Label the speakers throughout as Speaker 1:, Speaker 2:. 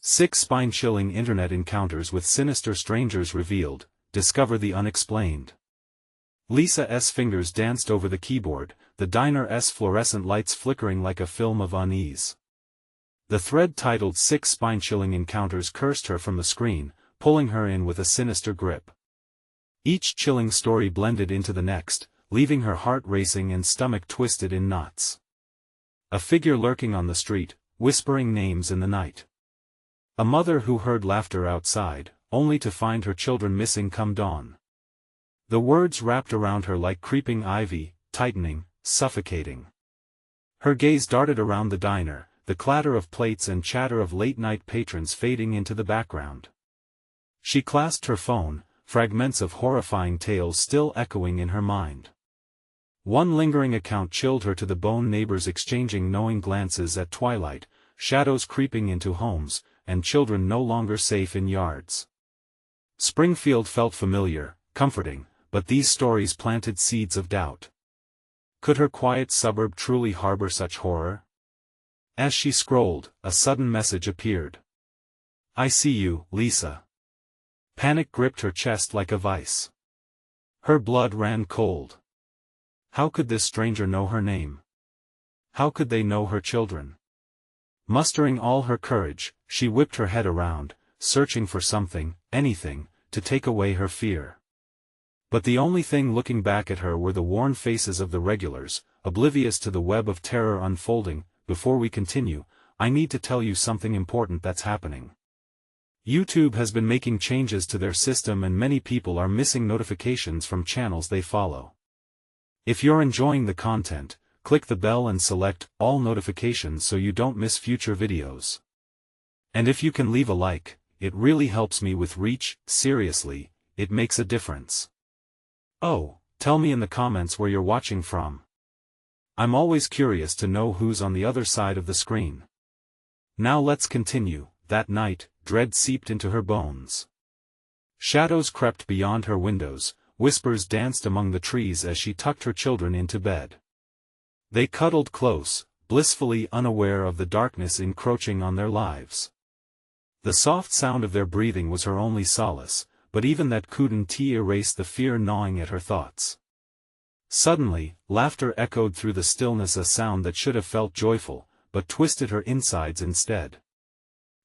Speaker 1: 6 spine-chilling internet encounters with sinister strangers revealed, discover the unexplained. Lisa's fingers danced over the keyboard, the diner's fluorescent lights flickering like a film of unease. The thread titled 6 spine-chilling encounters cursed her from the screen, pulling her in with a sinister grip. Each chilling story blended into the next, leaving her heart racing and stomach twisted in knots. A figure lurking on the street, whispering names in the night. A mother who heard laughter outside, only to find her children missing come dawn. The words wrapped around her like creeping ivy, tightening, suffocating. Her gaze darted around the diner, the clatter of plates and chatter of late-night patrons fading into the background. She clasped her phone, fragments of horrifying tales still echoing in her mind. One lingering account chilled her to the bone, neighbors exchanging knowing glances at twilight, shadows creeping into homes, and children no longer safe in yards. Springfield felt familiar, comforting, but these stories planted seeds of doubt. Could her quiet suburb truly harbor such horror? As she scrolled, a sudden message appeared. "I see you, Lisa." Panic gripped her chest like a vice. Her blood ran cold. How could this stranger know her name? How could they know her children? Mustering all her courage, she whipped her head around, searching for something, anything, to take away her fear. But the only thing looking back at her were the worn faces of the regulars, oblivious to the web of terror unfolding. Before we continue, I need to tell you something important that's happening. YouTube has been making changes to their system and many people are missing notifications from channels they follow. If you're enjoying the content, click the bell and select all notifications so you don't miss future videos. And if you can leave a like, it really helps me with reach. Seriously, it makes a difference. Oh, tell me in the comments where you're watching from. I'm always curious to know who's on the other side of the screen. Now let's continue. That night, dread seeped into her bones. Shadows crept beyond her windows, whispers danced among the trees as she tucked her children into bed. They cuddled close, blissfully unaware of the darkness encroaching on their lives. The soft sound of their breathing was her only solace, but even that couldn't erase the fear gnawing at her thoughts. Suddenly, laughter echoed through the stillness, a sound that should have felt joyful, but twisted her insides instead.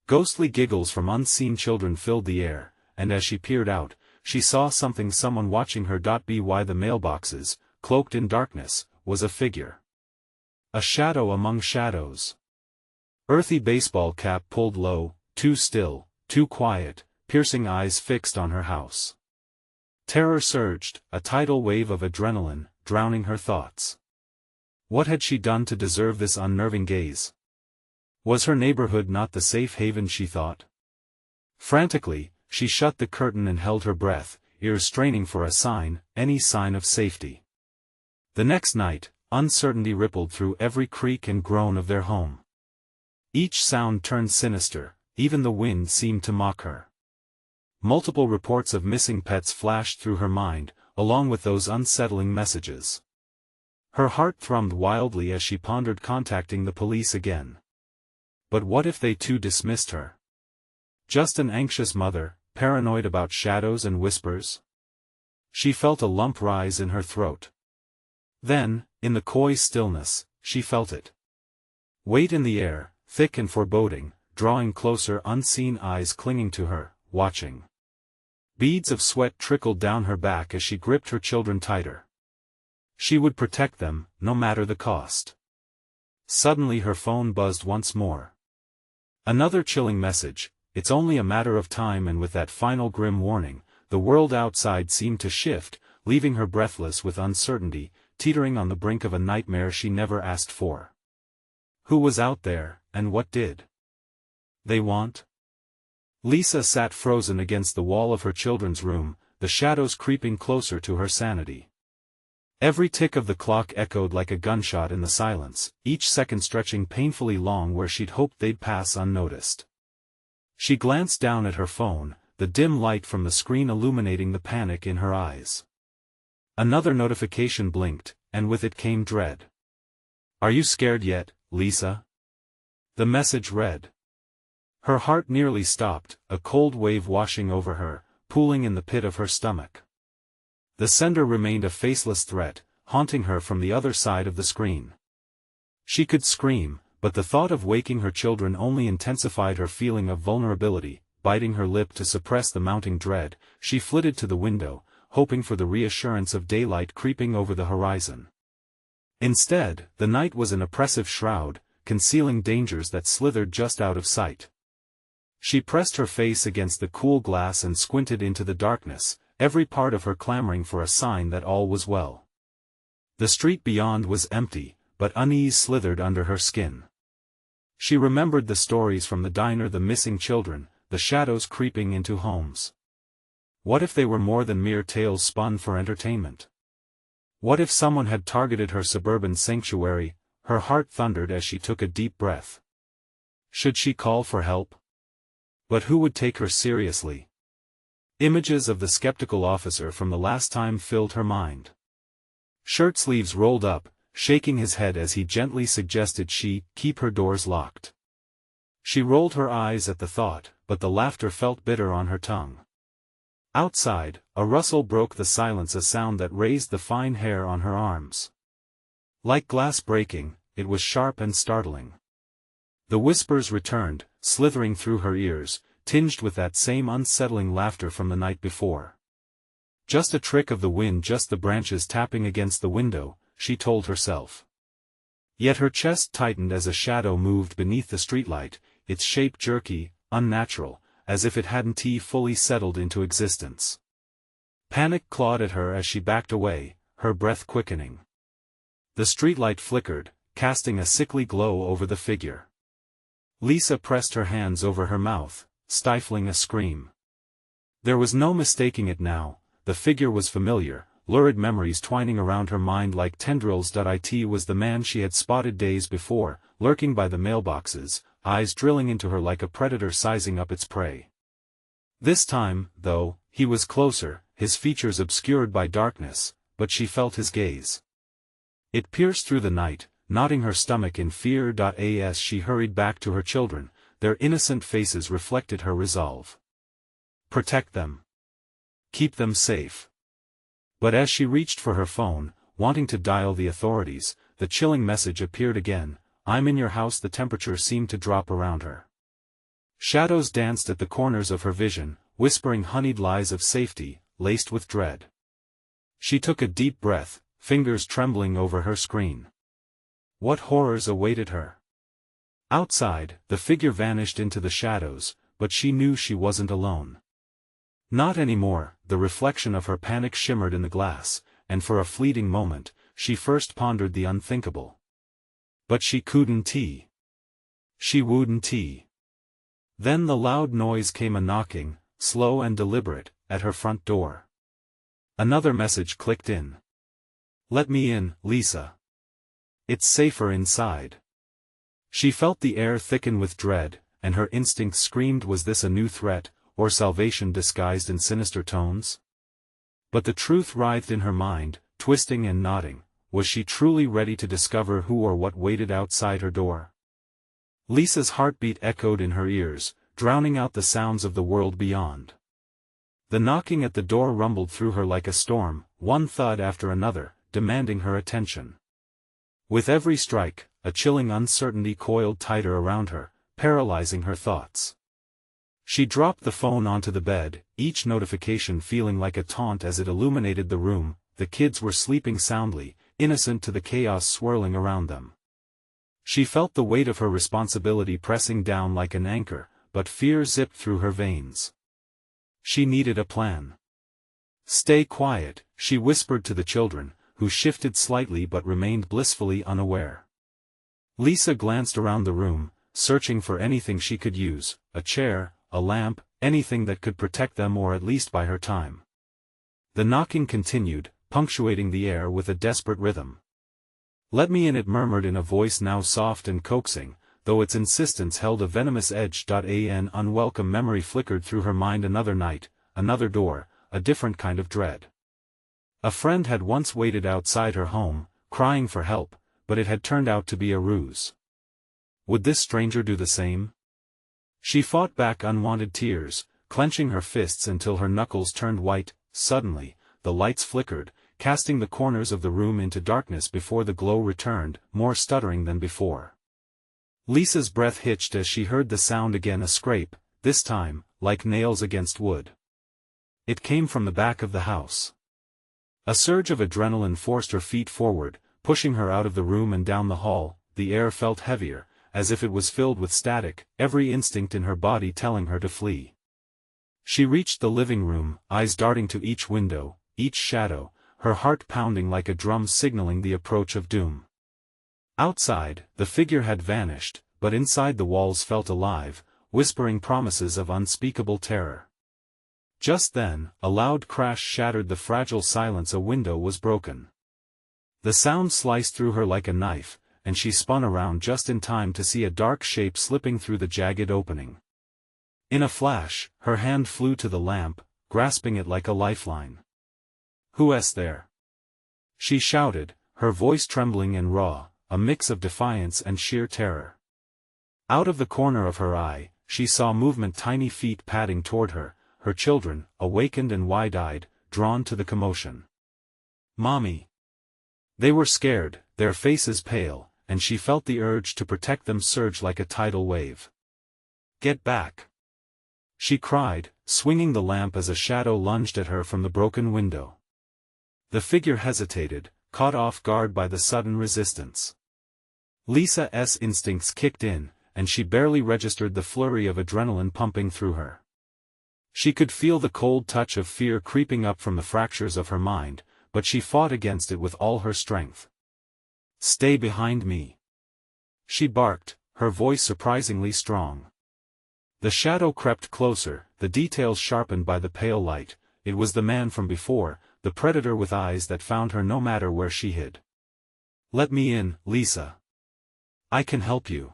Speaker 1: Ghostly giggles from unseen children filled the air, and as she peered out, she saw someone watching her. By the mailboxes, cloaked in darkness, was a figure. A shadow among shadows. Earthy baseball cap pulled low, too still, too quiet, piercing eyes fixed on her house. Terror surged, a tidal wave of adrenaline, drowning her thoughts. What had she done to deserve this unnerving gaze? Was her neighborhood not the safe haven she thought? Frantically, she shut the curtain and held her breath, ears straining for a sign, any sign of safety. The next night, uncertainty rippled through every creak and groan of their home. Each sound turned sinister, even the wind seemed to mock her. Multiple reports of missing pets flashed through her mind, along with those unsettling messages. Her heart thrummed wildly as she pondered contacting the police again. But what if they too dismissed her? Just an anxious mother, paranoid about shadows and whispers? She felt a lump rise in her throat. Then, in the coy stillness, she felt it. Weight in the air, thick and foreboding, drawing closer, unseen eyes clinging to her, watching. Beads of sweat trickled down her back as she gripped her children tighter. She would protect them, no matter the cost. Suddenly her phone buzzed once more. Another chilling message, "It's only a matter of time," and with that final grim warning, the world outside seemed to shift, leaving her breathless with uncertainty, teetering on the brink of a nightmare she never asked for. Who was out there, and what did they want? Lisa sat frozen against the wall of her children's room, the shadows creeping closer to her sanity. Every tick of the clock echoed like a gunshot in the silence, each second stretching painfully long where she'd hoped they'd pass unnoticed. She glanced down at her phone, the dim light from the screen illuminating the panic in her eyes. Another notification blinked, and with it came dread. "Are you scared yet, Lisa?" The message read. Her heart nearly stopped, a cold wave washing over her, pooling in the pit of her stomach. The sender remained a faceless threat, haunting her from the other side of the screen. She could scream, but the thought of waking her children only intensified her feeling of vulnerability. Biting her lip to suppress the mounting dread, she flitted to the window, hoping for the reassurance of daylight creeping over the horizon. Instead, the night was an oppressive shroud, concealing dangers that slithered just out of sight. She pressed her face against the cool glass and squinted into the darkness, every part of her clamoring for a sign that all was well. The street beyond was empty, but unease slithered under her skin. She remembered the stories from the diner, the missing children, the shadows creeping into homes. What if they were more than mere tales spun for entertainment? What if someone had targeted her suburban sanctuary? Her heart thundered as she took a deep breath. Should she call for help? But who would take her seriously? Images of the skeptical officer from the last time filled her mind. Shirt sleeves rolled up, shaking his head as he gently suggested she keep her doors locked. She rolled her eyes at the thought, but the laughter felt bitter on her tongue. Outside, a rustle broke the silence, a sound that raised the fine hair on her arms. Like glass breaking, it was sharp and startling. The whispers returned, slithering through her ears, tinged with that same unsettling laughter from the night before. Just a trick of the wind, just the branches tapping against the window, she told herself. Yet her chest tightened as a shadow moved beneath the streetlight, its shape jerky, unnatural, as if it hadn't fully settled into existence. Panic clawed at her as she backed away, her breath quickening. The streetlight flickered, casting a sickly glow over the figure. Lisa pressed her hands over her mouth, stifling a scream. There was no mistaking it now, the figure was familiar, lurid memories twining around her mind like tendrils. It was the man she had spotted days before, lurking by the mailboxes, eyes drilling into her like a predator sizing up its prey. This time, though, he was closer, his features obscured by darkness, but she felt his gaze. It pierced through the night, knotting her stomach in fear. As she hurried back to her children, their innocent faces reflected her resolve. Protect them. Keep them safe. But as she reached for her phone, wanting to dial the authorities, the chilling message appeared again. I'm in your house. The temperature seemed to drop around her. Shadows danced at the corners of her vision, whispering honeyed lies of safety, laced with dread. She took a deep breath, fingers trembling over her screen. What horrors awaited her? Outside, the figure vanished into the shadows, but she knew she wasn't alone. Not anymore. The reflection of her panic shimmered in the glass, and for a fleeting moment, she first pondered the unthinkable. But she couldn't. She wouldn't. Then the loud noise came, a knocking, slow and deliberate, at her front door. Another message clicked in. Let me in, Lisa. It's safer inside. She felt the air thicken with dread, and her instinct screamed, was this a new threat, or salvation disguised in sinister tones? But the truth writhed in her mind, twisting and knotting. Was she truly ready to discover who or what waited outside her door? Lisa's heartbeat echoed in her ears, drowning out the sounds of the world beyond. The knocking at the door rumbled through her like a storm, one thud after another, demanding her attention. With every strike, a chilling uncertainty coiled tighter around her, paralyzing her thoughts. She dropped the phone onto the bed, each notification feeling like a taunt as it illuminated the room. The kids were sleeping soundly, innocent to the chaos swirling around them. She felt the weight of her responsibility pressing down like an anchor, but fear zipped through her veins. She needed a plan. Stay quiet, she whispered to the children, who shifted slightly but remained blissfully unaware. Lisa glanced around the room, searching for anything she could use, a chair, a lamp, anything that could protect them or at least buy her time. The knocking continued, punctuating the air with a desperate rhythm. Let me in, it murmured in a voice now soft and coaxing, though its insistence held a venomous edge. An unwelcome memory flickered through her mind. Another night, another door, a different kind of dread. A friend had once waited outside her home, crying for help, but it had turned out to be a ruse. Would this stranger do the same? She fought back unwanted tears, clenching her fists until her knuckles turned white. Suddenly, the lights flickered, casting the corners of the room into darkness before the glow returned, more stuttering than before. Lisa's breath hitched as she heard the sound again, a scrape, this time, like nails against wood. It came from the back of the house. A surge of adrenaline forced her feet forward, pushing her out of the room and down the hall. The air felt heavier, as if it was filled with static, every instinct in her body telling her to flee. She reached the living room, eyes darting to each window, each shadow, her heart pounding like a drum signaling the approach of doom. Outside, the figure had vanished, but inside the walls felt alive, whispering promises of unspeakable terror. Just then, a loud crash shattered the fragile silence. A window was broken. The sound sliced through her like a knife, and she spun around just in time to see a dark shape slipping through the jagged opening. In a flash, her hand flew to the lamp, grasping it like a lifeline. "Who's there?" she shouted, her voice trembling and raw, a mix of defiance and sheer terror. Out of the corner of her eye, she saw movement, tiny feet padding toward her, her children, awakened and wide-eyed, drawn to the commotion. "Mommy!" They were scared, their faces pale, and she felt the urge to protect them surge like a tidal wave. "Get back!" she cried, swinging the lamp as a shadow lunged at her from the broken window. The figure hesitated, caught off guard by the sudden resistance. Lisa's instincts kicked in, and she barely registered the flurry of adrenaline pumping through her. She could feel the cold touch of fear creeping up from the fractures of her mind, but she fought against it with all her strength. "Stay behind me!" she barked, her voice surprisingly strong. The shadow crept closer, the details sharpened by the pale light. It was the man from before, the predator with eyes that found her no matter where she hid. "Let me in, Lisa. I can help you."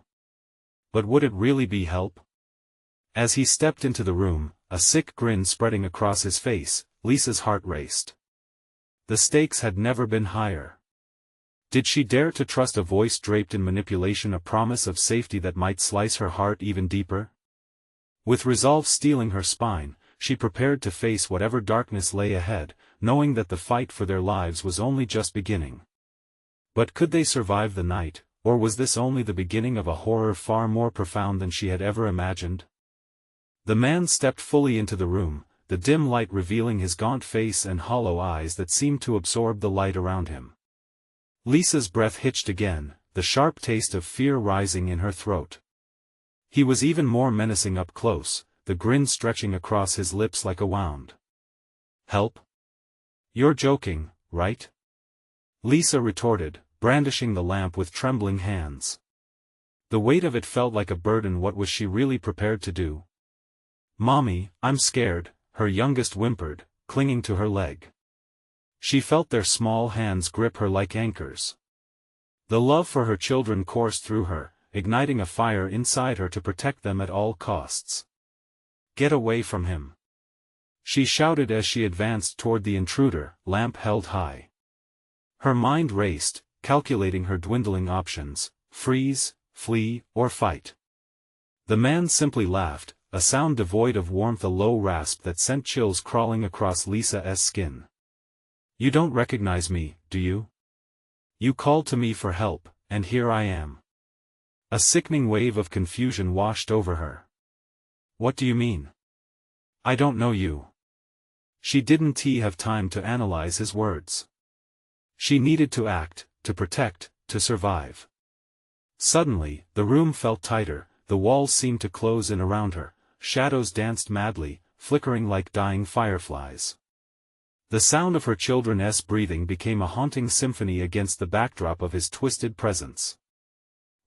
Speaker 1: But would it really be help? As he stepped into the room, a sick grin spreading across his face, Lisa's heart raced. The stakes had never been higher. Did she dare to trust a voice draped in manipulation, a promise of safety that might slice her heart even deeper? With resolve stealing her spine, she prepared to face whatever darkness lay ahead, knowing that the fight for their lives was only just beginning. But could they survive the night, or was this only the beginning of a horror far more profound than she had ever imagined? The man stepped fully into the room, the dim light revealing his gaunt face and hollow eyes that seemed to absorb the light around him. Lisa's breath hitched again, the sharp taste of fear rising in her throat. He was even more menacing up close, the grin stretching across his lips like a wound. "Help? You're joking, right?" Lisa retorted, brandishing the lamp with trembling hands. The weight of it felt like a burden. What was she really prepared to do? "Mommy, I'm scared," her youngest whimpered, clinging to her leg. She felt their small hands grip her like anchors. The love for her children coursed through her, igniting a fire inside her to protect them at all costs. "Get away from him!" she shouted as she advanced toward the intruder, lamp held high. Her mind raced, calculating her dwindling options: freeze, flee, or fight. The man simply laughed, a sound devoid of warmth, a low rasp that sent chills crawling across Lisa's skin. "You don't recognize me, do you? You called to me for help, and here I am." A sickening wave of confusion washed over her. "What do you mean? I don't know you." She didn't have time to analyze his words. She needed to act, to protect, to survive. Suddenly, the room felt tighter, the walls seemed to close in around her, shadows danced madly, flickering like dying fireflies. The sound of her children's breathing became a haunting symphony against the backdrop of his twisted presence.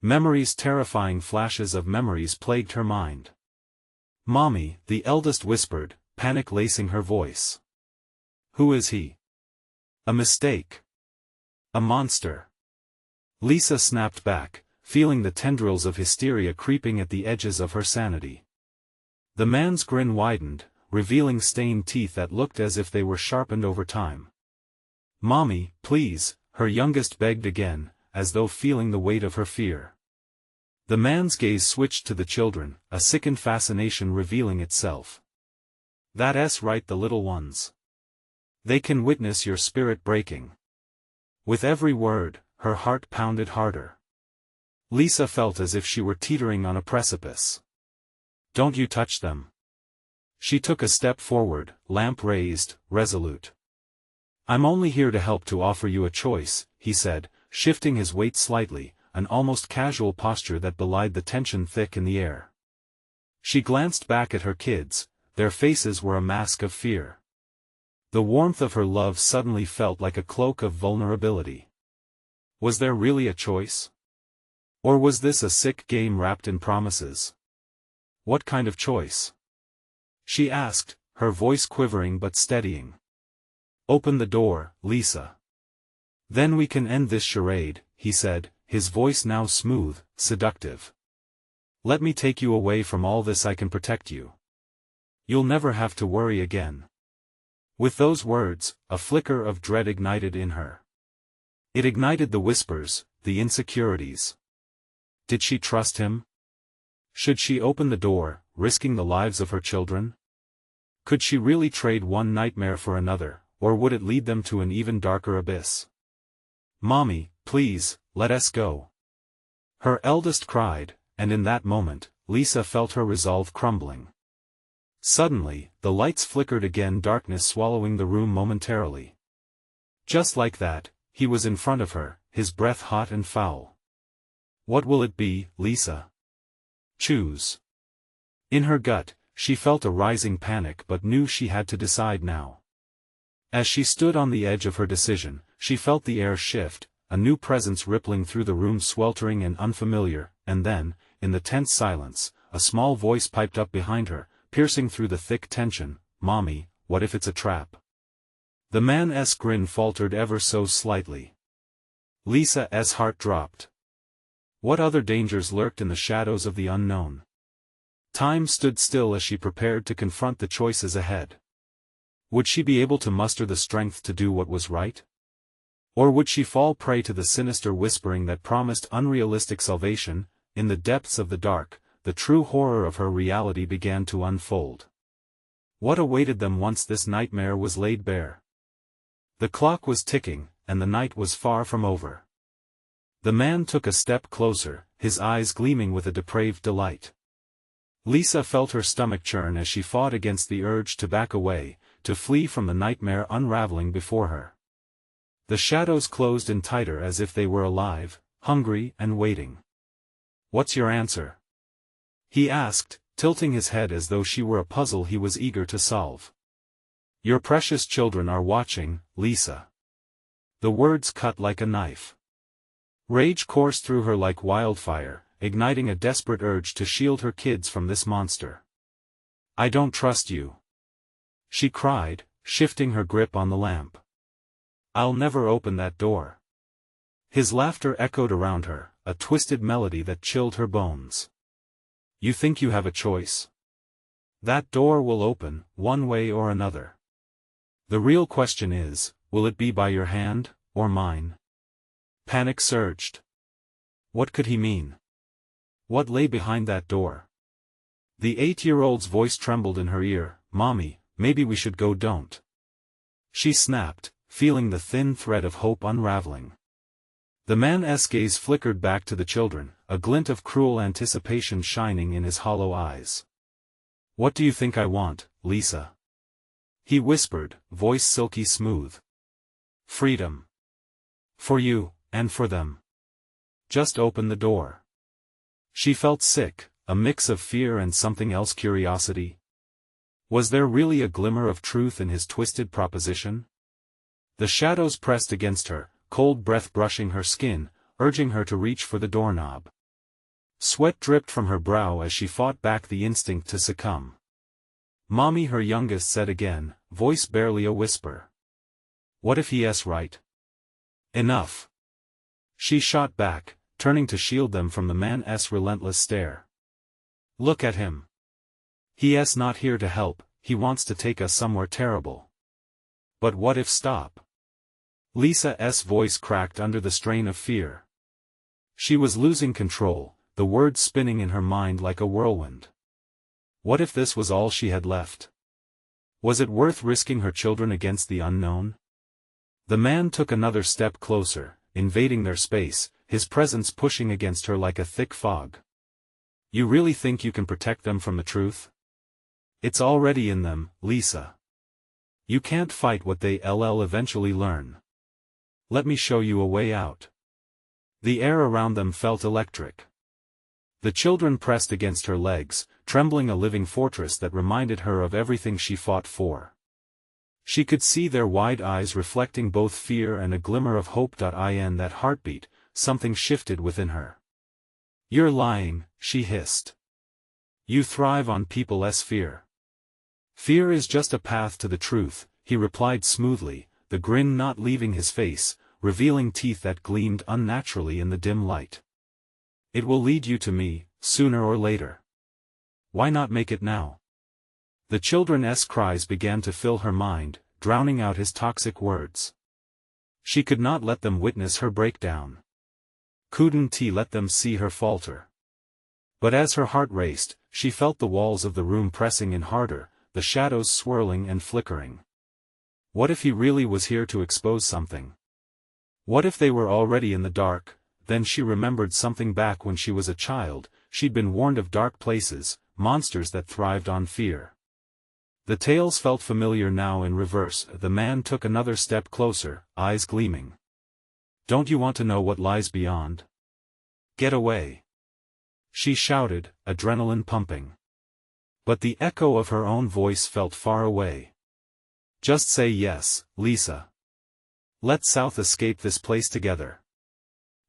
Speaker 1: Memories, terrifying flashes of memories plagued her mind. "Mommy," the eldest whispered, panic lacing her voice. "Who is he?" "A mistake. A monster." Lisa snapped back, feeling the tendrils of hysteria creeping at the edges of her sanity. The man's grin widened, revealing stained teeth that looked as if they were sharpened over time. "Mommy, please," her youngest begged again, as though feeling the weight of her fear. The man's gaze switched to the children, a sickened fascination revealing itself. That's right, the little ones. They can witness your spirit breaking. With every word, her heart pounded harder. Lisa felt as if she were teetering on a precipice. Don't you touch them. She took a step forward, lamp raised, resolute. I'm only here to help, to offer you a choice, he said, shifting his weight slightly, an almost casual posture that belied the tension thick in the air. She glanced back at her kids, their faces were a mask of fear. The warmth of her love suddenly felt like a cloak of vulnerability. Was there really a choice? Or was this a sick game wrapped in promises? What kind of choice? She asked, her voice quivering but steadying. Open the door, Lisa. Then we can end this charade, he said, his voice now smooth, seductive. Let me take you away from all this, I can protect you. You'll never have to worry again. With those words, a flicker of dread ignited in her. It ignited the whispers, the insecurities. Did she trust him? Should she open the door, risking the lives of her children? Could she really trade one nightmare for another, or would it lead them to an even darker abyss? Mommy, please, let us go. Her eldest cried, and in that moment, Lisa felt her resolve crumbling. Suddenly, the lights flickered again, darkness swallowing the room momentarily. Just like that, he was in front of her, his breath hot and foul. What will it be, Lisa? Choose. In her gut, she felt a rising panic but knew she had to decide now. As she stood on the edge of her decision, she felt the air shift, a new presence rippling through the room, sweltering and unfamiliar, and then, in the tense silence, a small voice piped up behind her, piercing through the thick tension, Mommy, what if it's a trap? The man's grin faltered ever so slightly. Lisa's heart dropped. What other dangers lurked in the shadows of the unknown? Time stood still as she prepared to confront the choices ahead. Would she be able to muster the strength to do what was right? Or would she fall prey to the sinister whispering that promised unrealistic salvation? In the depths of the dark, the true horror of her reality began to unfold. What awaited them once this nightmare was laid bare? The clock was ticking, and the night was far from over. The man took a step closer, his eyes gleaming with a depraved delight. Lisa felt her stomach churn as she fought against the urge to back away, to flee from the nightmare unraveling before her. The shadows closed in tighter as if they were alive, hungry and waiting. What's your answer? He asked, tilting his head as though she were a puzzle he was eager to solve. Your precious children are watching, Lisa. The words cut like a knife. Rage coursed through her like wildfire, igniting a desperate urge to shield her kids from this monster. I don't trust you. She cried, shifting her grip on the lamp. I'll never open that door. His laughter echoed around her, a twisted melody that chilled her bones. You think you have a choice? That door will open, one way or another. The real question is, will it be by your hand, or mine? Panic surged. What could he mean? What lay behind that door? The 8-year-old's voice trembled in her ear, Mommy, maybe we should go, don't. She snapped, feeling the thin thread of hope unraveling. The man's gaze flickered back to the children, a glint of cruel anticipation shining in his hollow eyes. What do you think I want, Lisa? He whispered, voice silky smooth. Freedom. For you, and for them. Just open the door. She felt sick, a mix of fear and something else, curiosity. Was there really a glimmer of truth in his twisted proposition? The shadows pressed against her, cold breath brushing her skin, urging her to reach for the doorknob. Sweat dripped from her brow as she fought back the instinct to succumb. Mommy, her youngest said again, voice barely a whisper. What if he's right? Enough. She shot back, turning to shield them from the man's relentless stare. Look at him. He's not here to help, he wants to take us somewhere terrible. But what if? Stop. Lisa's voice cracked under the strain of fear. She was losing control, the words spinning in her mind like a whirlwind. What if this was all she had left? Was it worth risking her children against the unknown? The man took another step closer, invading their space, his presence pushing against her like a thick fog. You really think you can protect them from the truth? It's already in them, Lisa. You can't fight what they'll eventually learn. Let me show you a way out. The air around them felt electric. The children pressed against her legs, trembling, a living fortress that reminded her of everything she fought for. She could see their wide eyes reflecting both fear and a glimmer of hope. In that heartbeat, something shifted within her. You're lying, she hissed. You thrive on people's fear. Fear is just a path to the truth, he replied smoothly, the grin not leaving his face, revealing teeth that gleamed unnaturally in the dim light. It will lead you to me, sooner or later. Why not make it now? The children's cries began to fill her mind, drowning out his toxic words. She could not let them witness her breakdown. Couldn't let them see her falter. But as her heart raced, she felt the walls of the room pressing in harder, the shadows swirling and flickering. What if he really was here to expose something? What if they were already in the dark? Then she remembered something back when she was a child. She'd been warned of dark places, monsters that thrived on fear. The tales felt familiar now. In reverse, the man took another step closer, eyes gleaming. Don't you want to know what lies beyond? Get away! She shouted, adrenaline pumping. But the echo of her own voice felt far away. Just say yes, Lisa. Let's South escape this place together.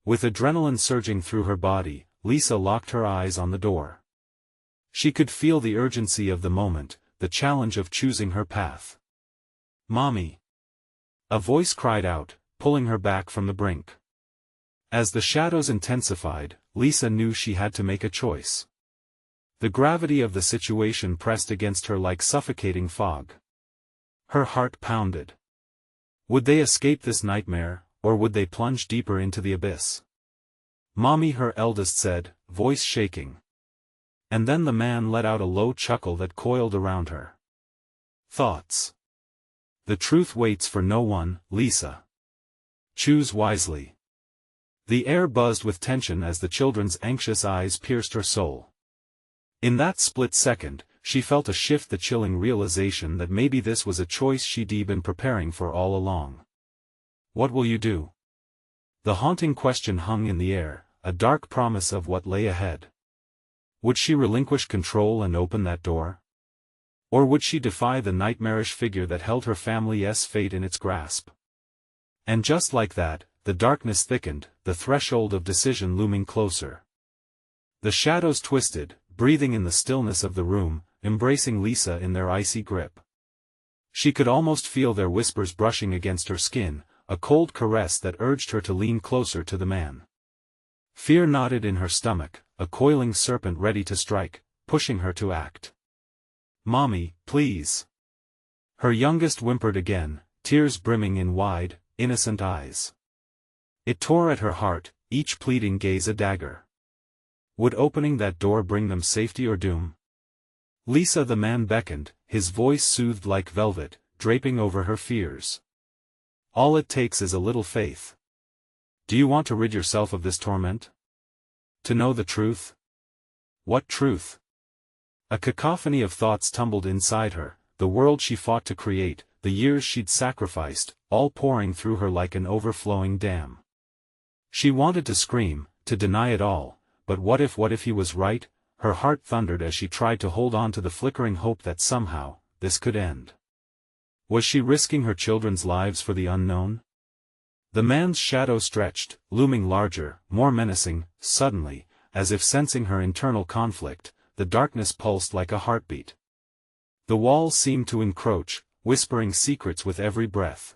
Speaker 1: With adrenaline surging through her body, Lisa locked her eyes on the door. She could feel the urgency of the moment, the challenge of choosing her path. Mommy! A voice cried out, pulling her back from the brink. As the shadows intensified, Lisa knew she had to make a choice. The gravity of the situation pressed against her like suffocating fog. Her heart pounded. Would they escape this nightmare, or would they plunge deeper into the abyss? Mommy, her eldest said, voice shaking. And then the man let out a low chuckle that coiled around her. Thoughts. The truth waits for no one, Lisa. Choose wisely. The air buzzed with tension as the children's anxious eyes pierced her soul. In that split second, she felt a shift, the chilling realization that maybe this was a choice she'd been preparing for all along. What will you do? The haunting question hung in the air, a dark promise of what lay ahead. Would she relinquish control and open that door? Or would she defy the nightmarish figure that held her family's fate in its grasp? And just like that, the darkness thickened, the threshold of decision looming closer. The shadows twisted, breathing in the stillness of the room, embracing Lisa in their icy grip. She could almost feel their whispers brushing against her skin, a cold caress that urged her to lean closer to the man. Fear knotted in her stomach, a coiling serpent ready to strike, pushing her to act. Mommy, please. Her youngest whimpered again, tears brimming in wide, innocent eyes. It tore at her heart, each pleading gaze a dagger. Would opening that door bring them safety or doom? Lisa, the man beckoned, his voice soothed like velvet, draping over her fears. All it takes is a little faith. Do you want to rid yourself of this torment? To know the truth? What truth? A cacophony of thoughts tumbled inside her, the world she fought to create, the years she'd sacrificed, all pouring through her like an overflowing dam. She wanted to scream, to deny it all, but what if he was right? Her heart thundered as she tried to hold on to the flickering hope that somehow, this could end. Was she risking her children's lives for the unknown? The man's shadow stretched, looming larger, more menacing. Suddenly, as if sensing her internal conflict, the darkness pulsed like a heartbeat. The walls seemed to encroach, whispering secrets with every breath.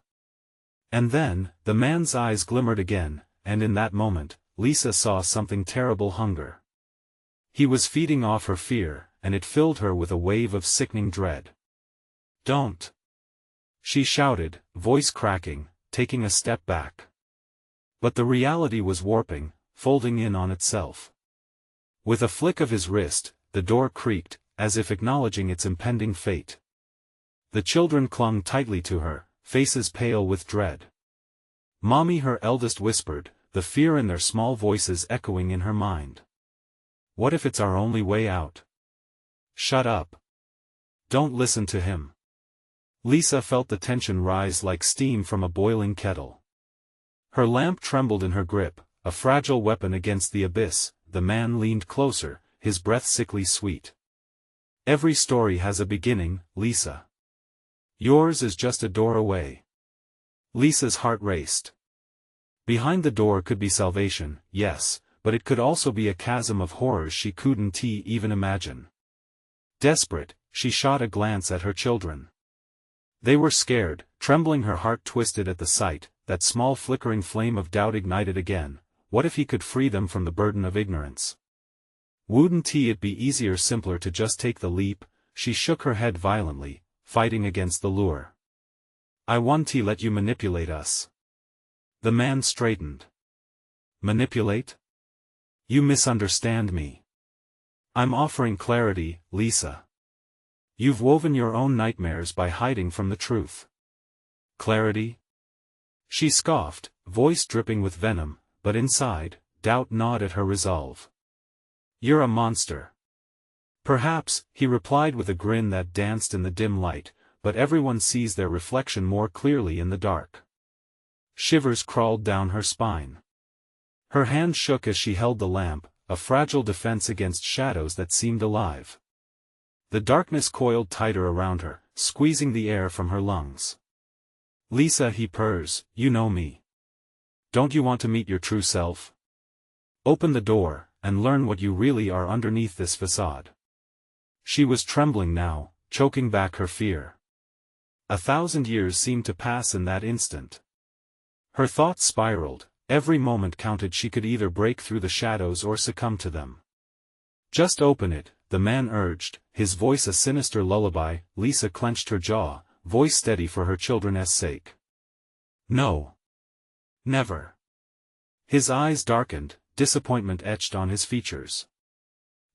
Speaker 1: And then, the man's eyes glimmered again, and in that moment, Lisa saw something terrible: hunger. He was feeding off her fear, and it filled her with a wave of sickening dread. Don't! She shouted, voice cracking, taking a step back. But the reality was warping, folding in on itself. With a flick of his wrist, the door creaked, as if acknowledging its impending fate. The children clung tightly to her, faces pale with dread. "Mommy," her eldest whispered, the fear in their small voices echoing in her mind. "What if it's our only way out?" "Shut up. Don't listen to him." Lisa felt the tension rise like steam from a boiling kettle. Her lamp trembled in her grip, a fragile weapon against the abyss. The man leaned closer, his breath sickly sweet. "Every story has a beginning, Lisa. Yours is just a door away." Lisa's heart raced. Behind the door could be salvation, yes, but it could also be a chasm of horrors she couldn't even imagine. Desperate, she shot a glance at her children. They were scared, trembling, her heart twisted at the sight. That small flickering flame of doubt ignited again. What if he could free them from the burden of ignorance? Wouldn't it be easier, simpler to just take the leap? She shook her head violently, fighting against the lure. "I won't let you manipulate us." The man straightened. "Manipulate? You misunderstand me. I'm offering clarity, Lisa. You've woven your own nightmares by hiding from the truth." "Clarity?" She scoffed, voice dripping with venom, but inside, doubt gnawed at her resolve. "You're a monster." "Perhaps," he replied with a grin that danced in the dim light, "but everyone sees their reflection more clearly in the dark." Shivers crawled down her spine. Her hand shook as she held the lamp, a fragile defense against shadows that seemed alive. The darkness coiled tighter around her, squeezing the air from her lungs. "Lisa," he purrs, "you know me. Don't you want to meet your true self? Open the door, and learn what you really are underneath this facade." She was trembling now, choking back her fear. 1,000 years seemed to pass in that instant. Her thoughts spiraled, every moment counted. She could either break through the shadows or succumb to them. "Just open it," the man urged, his voice a sinister lullaby. Lisa clenched her jaw, voice steady for her children's sake. "No. Never." His eyes darkened, disappointment etched on his features.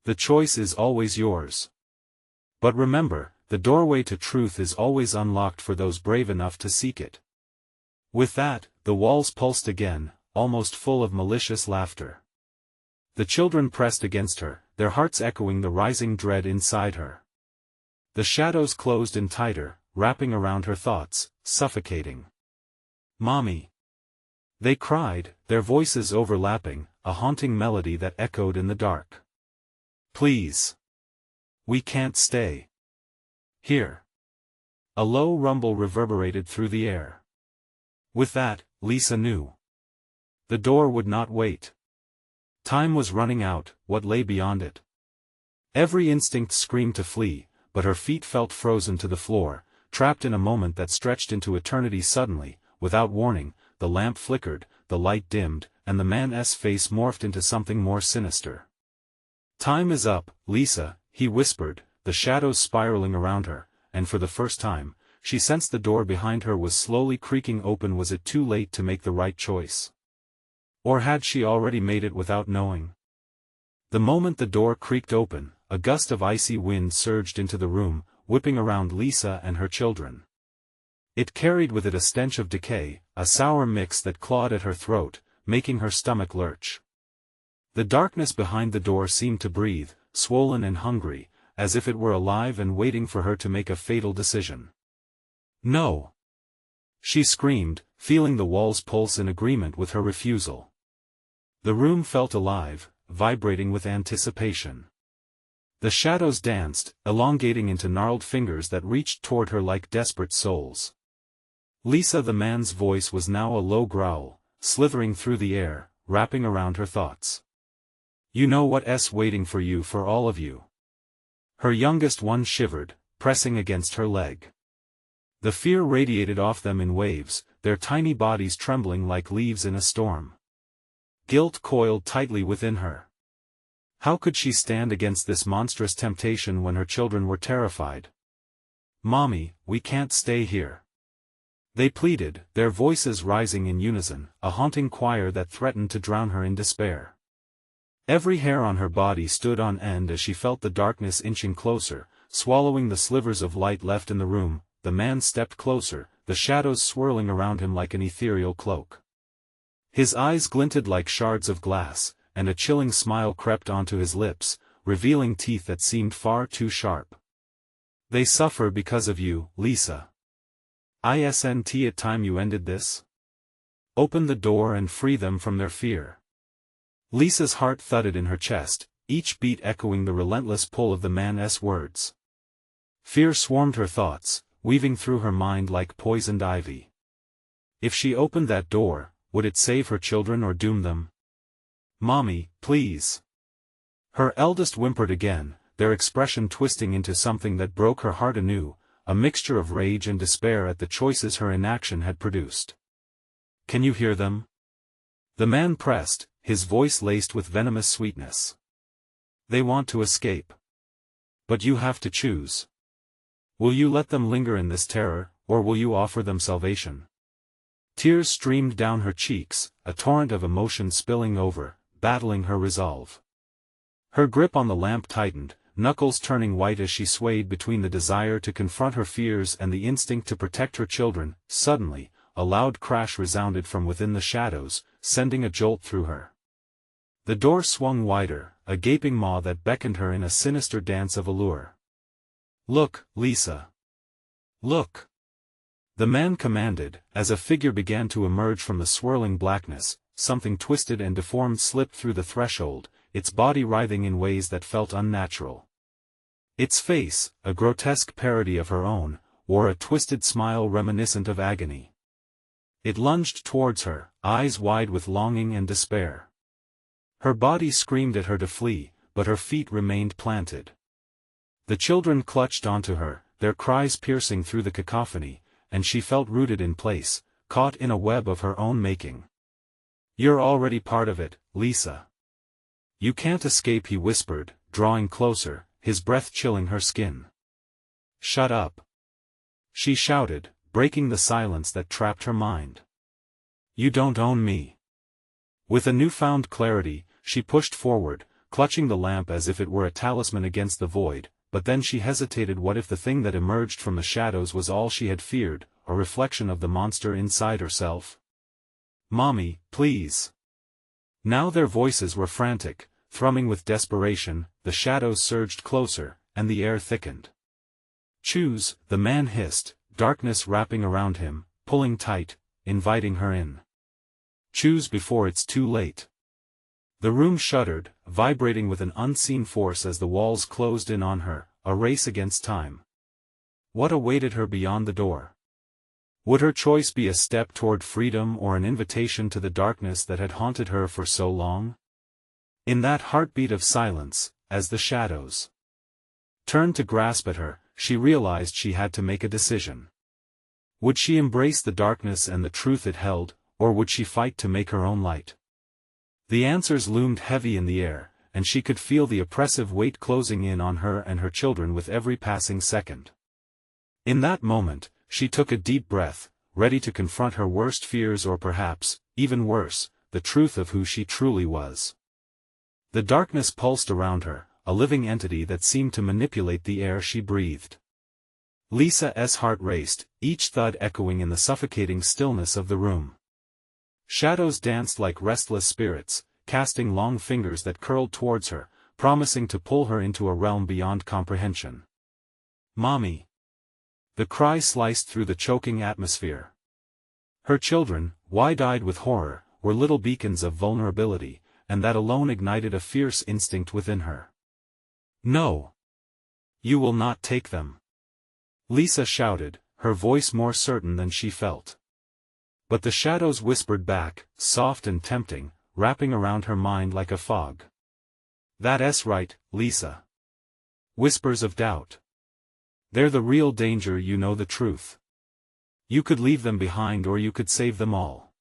Speaker 1: "The choice is always yours. But remember, the doorway to truth is always unlocked for those brave enough to seek it." With that, the walls pulsed again, almost full of malicious laughter. The children pressed against her, their hearts echoing the rising dread inside her. The shadows closed in tighter, wrapping around her thoughts, suffocating. "Mommy!" they cried, their voices overlapping, a haunting melody that echoed in the dark. "Please! We can't stay here." A low rumble reverberated through the air. With that, Lisa knew. The door would not wait. Time was running out, what lay beyond it? Every instinct screamed to flee, but her feet felt frozen to the floor, trapped in a moment that stretched into eternity. Suddenly, without warning, the lamp flickered, the light dimmed, and the man's face morphed into something more sinister. "Time is up, Lisa," he whispered, the shadows spiraling around her, and for the first time, she sensed the door behind her was slowly creaking open. Was it too late to make the right choice? Or had she already made it without knowing? The moment the door creaked open, a gust of icy wind surged into the room, whipping around Lisa and her children. It carried with it a stench of decay, a sour mix that clawed at her throat, making her stomach lurch. The darkness behind the door seemed to breathe, swollen and hungry, as if it were alive and waiting for her to make a fatal decision. "No!" she screamed, feeling the walls pulse in agreement with her refusal. The room felt alive, vibrating with anticipation. The shadows danced, elongating into gnarled fingers that reached toward her like desperate souls. Lisa, the man's voice was now a low growl, slithering through the air, wrapping around her thoughts. "You know what's waiting for you, for all of you." Her youngest one shivered, pressing against her leg. The fear radiated off them in waves, their tiny bodies trembling like leaves in a storm. Guilt coiled tightly within her. How could she stand against this monstrous temptation when her children were terrified? "Mommy, we can't stay here," they pleaded, their voices rising in unison, a haunting choir that threatened to drown her in despair. Every hair on her body stood on end as she felt the darkness inching closer, swallowing the slivers of light left in the room. The man stepped closer, the shadows swirling around him like an ethereal cloak. His eyes glinted like shards of glass, and a chilling smile crept onto his lips, revealing teeth that seemed far too sharp. "They suffer because of you, Lisa. Isn't it time you ended this? Open the door and free them from their fear." Lisa's heart thudded in her chest, each beat echoing the relentless pull of the man's words. Fear swarmed her thoughts, weaving through her mind like poisoned ivy. If she opened that door, would it save her children or doom them? "Mommy, please." Her eldest whimpered again, their expression twisting into something that broke her heart anew, a mixture of rage and despair at the choices her inaction had produced. "Can you hear them?" The man pressed, his voice laced with venomous sweetness. "They want to escape. But you have to choose. Will you let them linger in this terror, or will you offer them salvation?" Tears streamed down her cheeks, a torrent of emotion spilling over, battling her resolve. Her grip on the lamp tightened, knuckles turning white as she swayed between the desire to confront her fears and the instinct to protect her children. Suddenly, a loud crash resounded from within the shadows, sending a jolt through her. The door swung wider, a gaping maw that beckoned her in a sinister dance of allure. "Look, Lisa. Look!" The man commanded, as a figure began to emerge from the swirling blackness. Something twisted and deformed slipped through the threshold, its body writhing in ways that felt unnatural. Its face, a grotesque parody of her own, wore a twisted smile reminiscent of agony. It lunged towards her, eyes wide with longing and despair. Her body screamed at her to flee, but her feet remained planted. The children clutched onto her, their cries piercing through the cacophony, and she felt rooted in place, caught in a web of her own making. "You're already part of it, Lisa. You can't escape," he whispered, drawing closer, his breath chilling her skin. "Shut up," she shouted, breaking the silence that trapped her mind. "You don't own me." With a newfound clarity, she pushed forward, clutching the lamp as if it were a talisman against the void, but then she hesitated. What if the thing that emerged from the shadows was all she had feared, a reflection of the monster inside herself? "Mommy, please." Now their voices were frantic, thrumming with desperation. The shadows surged closer, and the air thickened. "Choose," the man hissed, darkness wrapping around him, pulling tight, inviting her in. "Choose before it's too late." The room shuddered, vibrating with an unseen force as the walls closed in on her, a race against time. What awaited her beyond the door? Would her choice be a step toward freedom or an invitation to the darkness that had haunted her for so long? In that heartbeat of silence, as the shadows turned to grasp at her, she realized she had to make a decision. Would she embrace the darkness and the truth it held, or would she fight to make her own light? The answers loomed heavy in the air, and she could feel the oppressive weight closing in on her and her children with every passing second. In that moment, she took a deep breath, ready to confront her worst fears or perhaps, even worse, the truth of who she truly was. The darkness pulsed around her, a living entity that seemed to manipulate the air she breathed. Lisa's heart raced, each thud echoing in the suffocating stillness of the room. Shadows danced like restless spirits, casting long fingers that curled towards her, promising to pull her into a realm beyond comprehension. "Mommy!" The cry sliced through the choking atmosphere. Her children, wide-eyed with horror, were little beacons of vulnerability, and that alone ignited a fierce instinct within her. "No! You will not take them!" Lisa shouted, her voice more certain than she felt. But the shadows whispered back, soft and tempting, wrapping around her mind like a fog. "That's right, Lisa." Whispers of doubt. "They're the real danger. You know the truth. You could leave them behind or you could save them all."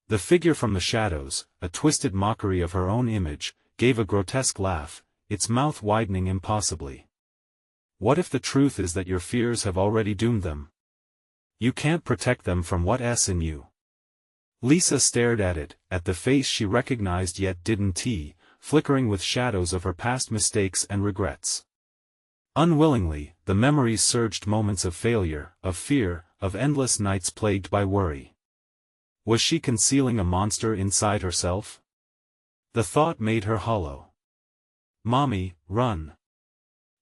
Speaker 1: The figure from the shadows, a twisted mockery of her own image, gave a grotesque laugh, its mouth widening impossibly. "What if the truth is that your fears have already doomed them? You can't protect them from what's in you." Lisa stared at it, at the face she recognized yet didn't, flickering with shadows of her past mistakes and regrets. Unwillingly, the memories surged, moments of failure, of fear, of endless nights plagued by worry. Was she concealing a monster inside herself? The thought made her hollow. "Mommy, run!"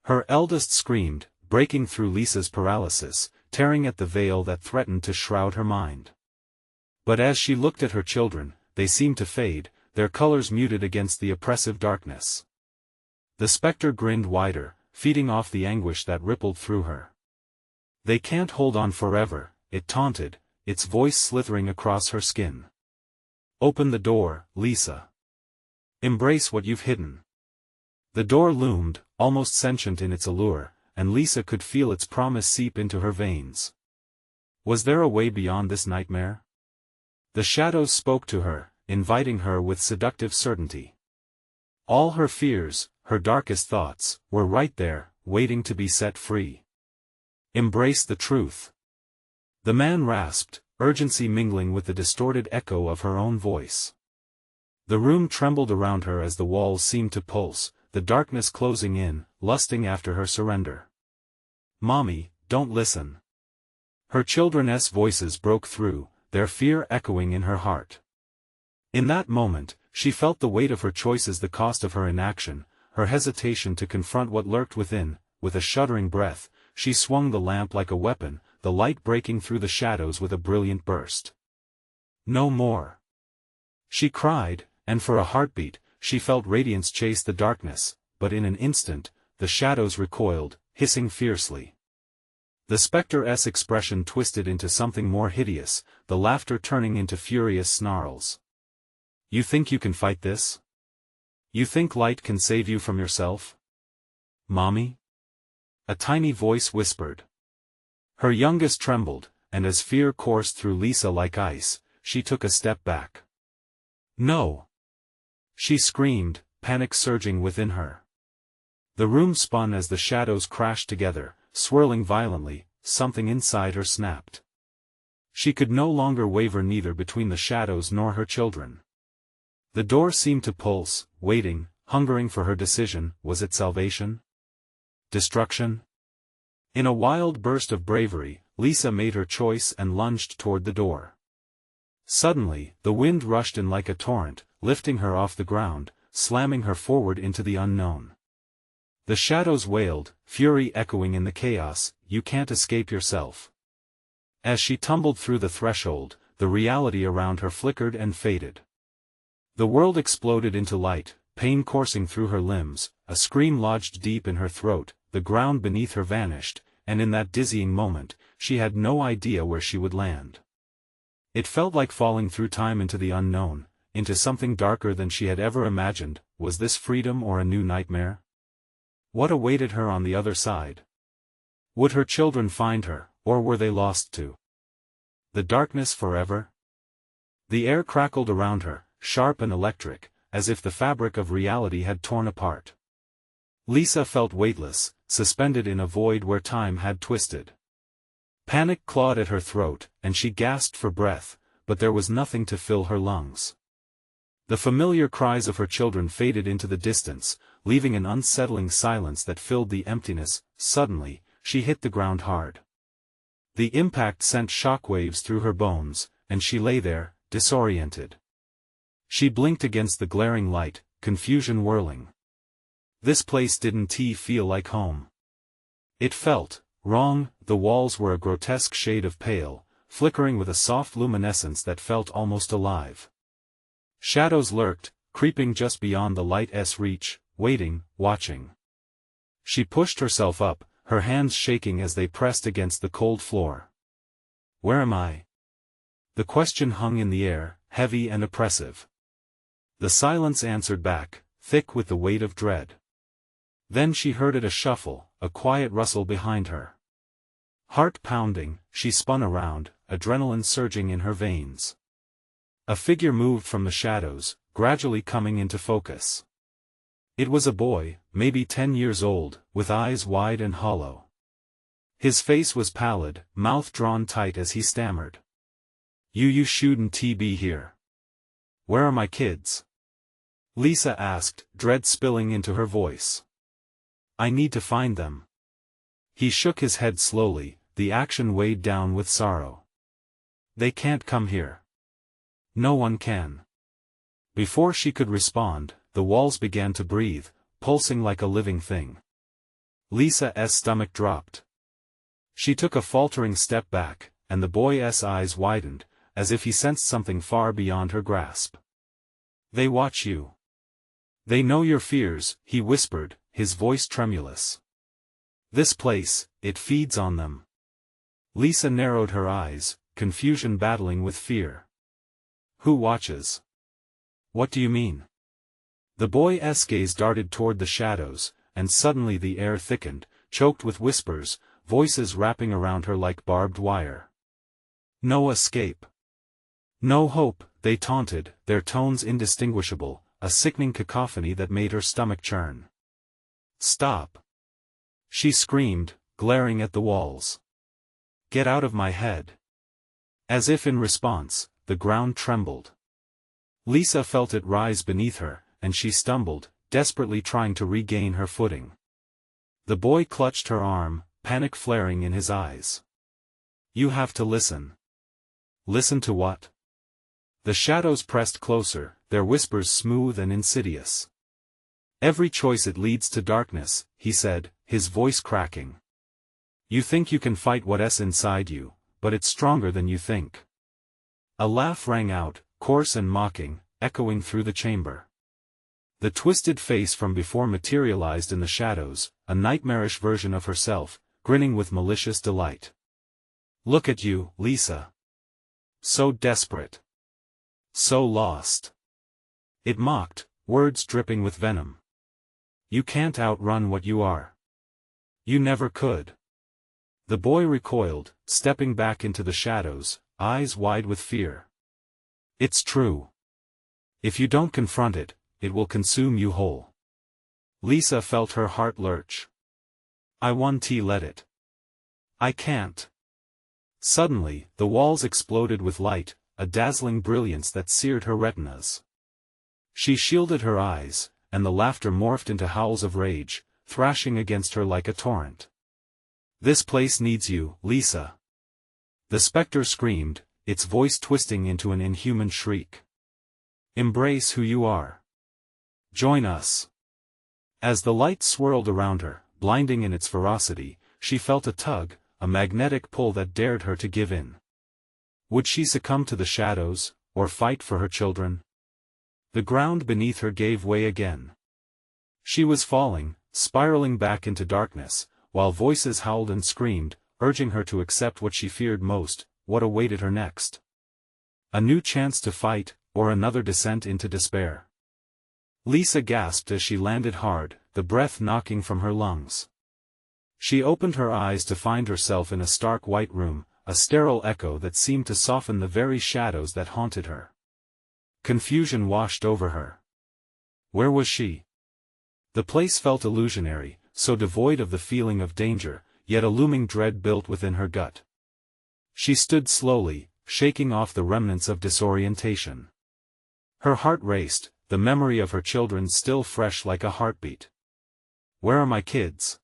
Speaker 1: Her eldest screamed, breaking through Lisa's paralysis, tearing at the veil that threatened to shroud her mind. But as she looked at her children, they seemed to fade, their colors muted against the oppressive darkness. The specter grinned wider, feeding off the anguish that rippled through her. "They can't hold on forever," it taunted, its voice slithering across her skin. "Open the door, Lisa. Embrace what you've hidden." The door loomed, almost sentient in its allure, and Lisa could feel its promise seep into her veins. Was there a way beyond this nightmare? The shadows spoke to her, inviting her with seductive certainty. All her fears, her darkest thoughts, were right there, waiting to be set free. "Embrace the truth." The man rasped, urgency mingling with the distorted echo of her own voice. The room trembled around her as the walls seemed to pulse, the darkness closing in, lusting after her surrender. "Mommy, don't listen." Her children's voices broke through, their fear echoing in her heart. In that moment, she felt the weight of her choices, the cost of her inaction, her hesitation to confront what lurked within. With a shuddering breath, she swung the lamp like a weapon, the light breaking through the shadows with a brilliant burst. "No more!" she cried, and for a heartbeat, she felt radiance chase the darkness, but in an instant, the shadows recoiled, hissing fiercely. The specter's expression twisted into something more hideous, the laughter turning into furious snarls. "You think you can fight this? You think light can save you from yourself? Mommy?" A tiny voice whispered. Her youngest trembled, and as fear coursed through Lisa like ice, she took a step back. "No!" she screamed, panic surging within her. The room spun as the shadows crashed together, swirling violently, something inside her snapped. She could no longer waver, neither between the shadows nor her children. The door seemed to pulse, waiting, hungering for her decision. Was it salvation? Destruction? In a wild burst of bravery, Lisa made her choice and lunged toward the door. Suddenly, the wind rushed in like a torrent, lifting her off the ground, slamming her forward into the unknown. The shadows wailed, fury echoing in the chaos, "You can't escape yourself." As she tumbled through the threshold, the reality around her flickered and faded. The world exploded into light, pain coursing through her limbs, a scream lodged deep in her throat, the ground beneath her vanished, and in that dizzying moment, she had no idea where she would land. It felt like falling through time into the unknown, into something darker than she had ever imagined. Was this freedom or a new nightmare? What awaited her on the other side? Would her children find her, or were they lost too? The darkness forever? The air crackled around her, sharp and electric, as if the fabric of reality had torn apart. Lisa felt weightless, suspended in a void where time had twisted. Panic clawed at her throat, and she gasped for breath, but there was nothing to fill her lungs. The familiar cries of her children faded into the distance, leaving an unsettling silence that filled the emptiness. Suddenly, she hit the ground hard. The impact sent shockwaves through her bones, and she lay there, disoriented. She blinked against the glaring light, confusion whirling. This place didn't feel like home. It felt wrong. The walls were a grotesque shade of pale, flickering with a soft luminescence that felt almost alive. Shadows lurked, creeping just beyond the light's reach, waiting, watching. She pushed herself up, her hands shaking as they pressed against the cold floor. "Where am I?" The question hung in the air, heavy and oppressive. The silence answered back, thick with the weight of dread. Then she heard it, a shuffle, a quiet rustle behind her. Heart pounding, she spun around, adrenaline surging in her veins. A figure moved from the shadows, gradually coming into focus. It was a boy, maybe 10 years old, with eyes wide and hollow. His face was pallid, mouth drawn tight as he stammered. You shouldn't be here. Where are my kids?" Lisa asked, dread spilling into her voice. I need to find them. He shook his head slowly, the action weighed down with sorrow. They can't come here. No one can. Before she could respond, the walls began to breathe, pulsing like a living thing. Lisa's stomach dropped. She took a faltering step back, and the boy's eyes widened, as if he sensed something far beyond her grasp. They watch you. They know your fears, he whispered, his voice tremulous. This place, it feeds on them. Lisa narrowed her eyes, confusion battling with fear. Who watches? What do you mean? The boy's gaze darted toward the shadows, and suddenly the air thickened, choked with whispers, voices wrapping around her like barbed wire. No escape. No hope, they taunted, their tones indistinguishable, a sickening cacophony that made her stomach churn. Stop! She screamed, glaring at the walls. Get out of my head. As if in response, the ground trembled. Lisa felt it rise beneath her, and she stumbled, desperately trying to regain her footing. The boy clutched her arm, panic flaring in his eyes. You have to listen. Listen to what? The shadows pressed closer, their whispers smooth and insidious. Every choice it leads to darkness, he said, his voice cracking. You think you can fight what's inside you, but it's stronger than you think. A laugh rang out, coarse and mocking, echoing through the chamber. The twisted face from before materialized in the shadows, a nightmarish version of herself, grinning with malicious delight. Look at you, Lisa. So desperate. So lost. It mocked, words dripping with venom. You can't outrun what you are. You never could. The boy recoiled, stepping back into the shadows, eyes wide with fear. It's true. If you don't confront it, it will consume you whole. Lisa felt her heart lurch. I won't let it. I can't. Suddenly, the walls exploded with light, a dazzling brilliance that seared her retinas. She shielded her eyes, and the laughter morphed into howls of rage, thrashing against her like a torrent. This place needs you, Lisa. The specter screamed, its voice twisting into an inhuman shriek. Embrace who you are. Join us. As the light swirled around her, blinding in its ferocity, she felt a tug, a magnetic pull that dared her to give in. Would she succumb to the shadows, or fight for her children? The ground beneath her gave way again. She was falling, spiraling back into darkness, while voices howled and screamed, urging her to accept what she feared most, what awaited her next. A new chance to fight, or another descent into despair. Lisa gasped as she landed hard, the breath knocking from her lungs. She opened her eyes to find herself in a stark white room, a sterile echo that seemed to soften the very shadows that haunted her. Confusion washed over her. Where was she? The place felt illusionary, so devoid of the feeling of danger, yet a looming dread built within her gut. She stood slowly, shaking off the remnants of disorientation. Her heart raced, the memory of her children still fresh like a heartbeat. Where are my kids?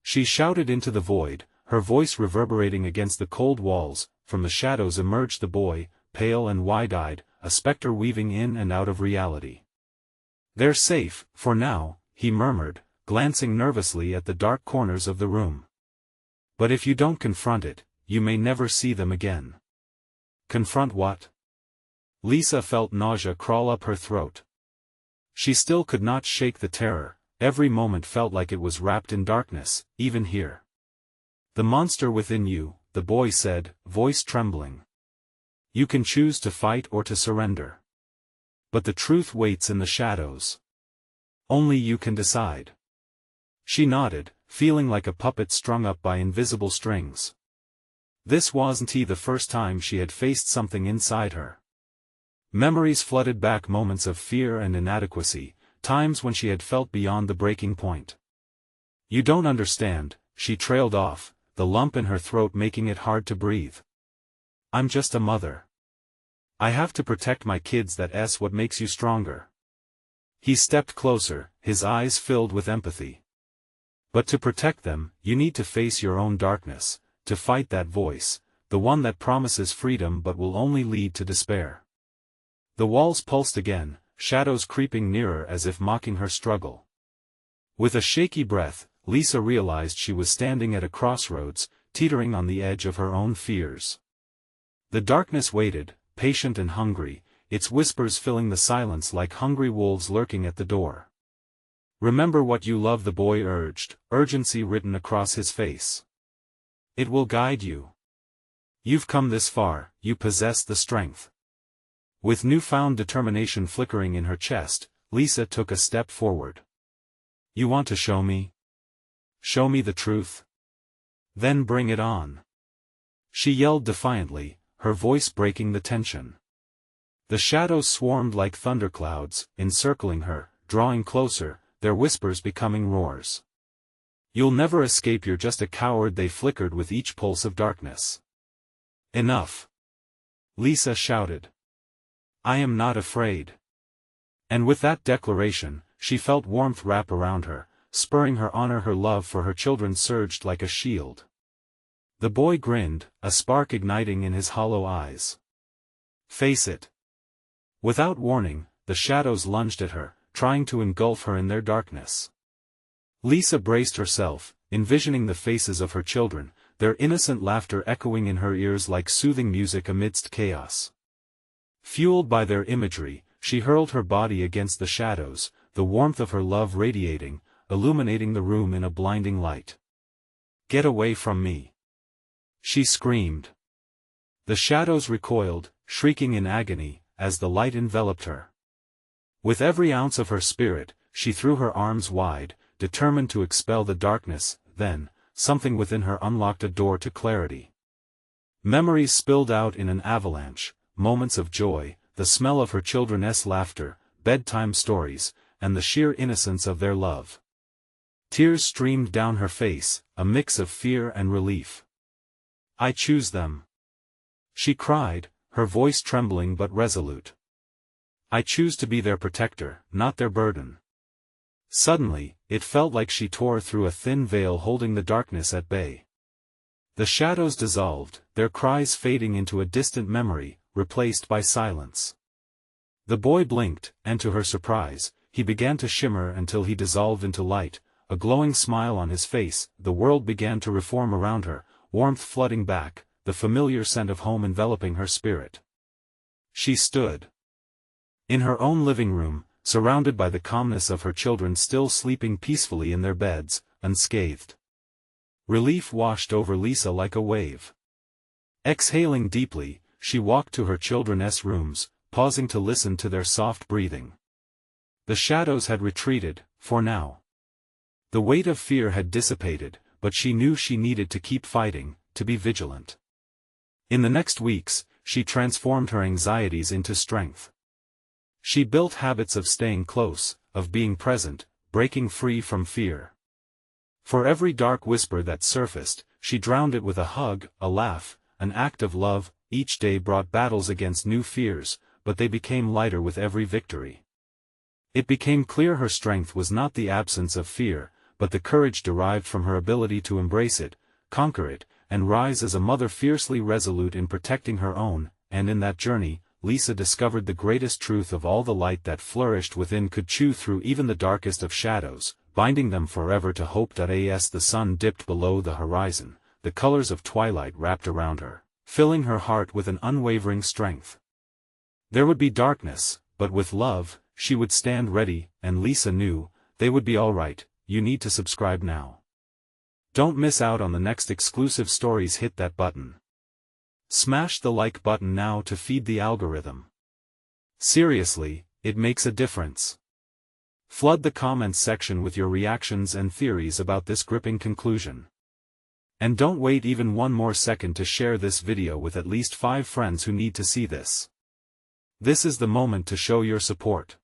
Speaker 1: She shouted into the void, her voice reverberating against the cold walls. From the shadows emerged the boy, pale and wide-eyed, a specter weaving in and out of reality. They're safe, for now, he murmured, glancing nervously at the dark corners of the room. But if you don't confront it, you may never see them again. Confront what? Lisa felt nausea crawl up her throat. She still could not shake the terror, every moment felt like it was wrapped in darkness, even here. The monster within you, the boy said, voice trembling. You can choose to fight or to surrender. But the truth waits in the shadows. Only you can decide. She nodded, feeling like a puppet strung up by invisible strings. This wasn't the first time she had faced something inside her. Memories flooded back, moments of fear and inadequacy, times when she had felt beyond the breaking point. You don't understand, she trailed off, the lump in her throat making it hard to breathe. I'm just a mother. I have to protect my kids. That's what makes you stronger. He stepped closer, his eyes filled with empathy. But to protect them, you need to face your own darkness, to fight that voice, the one that promises freedom but will only lead to despair. The walls pulsed again, shadows creeping nearer as if mocking her struggle. With a shaky breath, Lisa realized she was standing at a crossroads, teetering on the edge of her own fears. The darkness waited, patient and hungry, its whispers filling the silence like hungry wolves lurking at the door. "Remember what you love," the boy urged, urgency written across his face. "It will guide you. You've come this far, you possess the strength." With newfound determination flickering in her chest, Lisa took a step forward. "You want to show me? Show me the truth? Then bring it on." She yelled defiantly, her voice breaking the tension. The shadows swarmed like thunderclouds, encircling her, drawing closer, their whispers becoming roars. "You'll never escape, you're just a coward," they flickered with each pulse of darkness. "Enough!" Lisa shouted. "I am not afraid." And with that declaration, she felt warmth wrap around her, spurring her honor. Her love for her children surged like a shield. The boy grinned, a spark igniting in his hollow eyes. "Face it." Without warning, the shadows lunged at her, trying to engulf her in their darkness. Lisa braced herself, envisioning the faces of her children, their innocent laughter echoing in her ears like soothing music amidst chaos. Fueled by their imagery, she hurled her body against the shadows, the warmth of her love radiating, illuminating the room in a blinding light. "Get away from me!" she screamed. The shadows recoiled, shrieking in agony, as the light enveloped her. With every ounce of her spirit, she threw her arms wide, determined to expel the darkness. Then, something within her unlocked a door to clarity. Memories spilled out in an avalanche, moments of joy, the smell of her children's laughter, bedtime stories, and the sheer innocence of their love. Tears streamed down her face, a mix of fear and relief. "I choose them," she cried, her voice trembling but resolute. "I choose to be their protector, not their burden." Suddenly, it felt like she tore through a thin veil holding the darkness at bay. The shadows dissolved, their cries fading into a distant memory, replaced by silence. The boy blinked, and to her surprise, he began to shimmer until he dissolved into light, a glowing smile on his face. The world began to reform around her, warmth flooding back, the familiar scent of home enveloping her spirit. She stood in her own living room, surrounded by the calmness of her children still sleeping peacefully in their beds, unscathed. Relief washed over Lisa like a wave. Exhaling deeply, she walked to her children's rooms, pausing to listen to their soft breathing. The shadows had retreated, for now. The weight of fear had dissipated, but she knew she needed to keep fighting, to be vigilant. In the next weeks, she transformed her anxieties into strength. She built habits of staying close, of being present, breaking free from fear. For every dark whisper that surfaced, she drowned it with a hug, a laugh, an act of love. Each day brought battles against new fears, but they became lighter with every victory. It became clear her strength was not the absence of fear, but the courage derived from her ability to embrace it, conquer it, and rise as a mother fiercely resolute in protecting her own. And in that journey, Lisa discovered the greatest truth of all: the light that flourished within could chew through even the darkest of shadows, binding them forever to hope. As the sun dipped below the horizon, the colors of twilight wrapped around her, filling her heart with an unwavering strength. There would be darkness, but with love, she would stand ready, and Lisa knew, they would be all right. You need to subscribe now. Don't miss out on the next exclusive stories. Hit that button. Smash the like button now to feed the algorithm. Seriously, it makes a difference. Flood the comments section with your reactions and theories about this gripping conclusion. And don't wait even one more second to share this video with at least 5 friends who need to see this. This is the moment to show your support.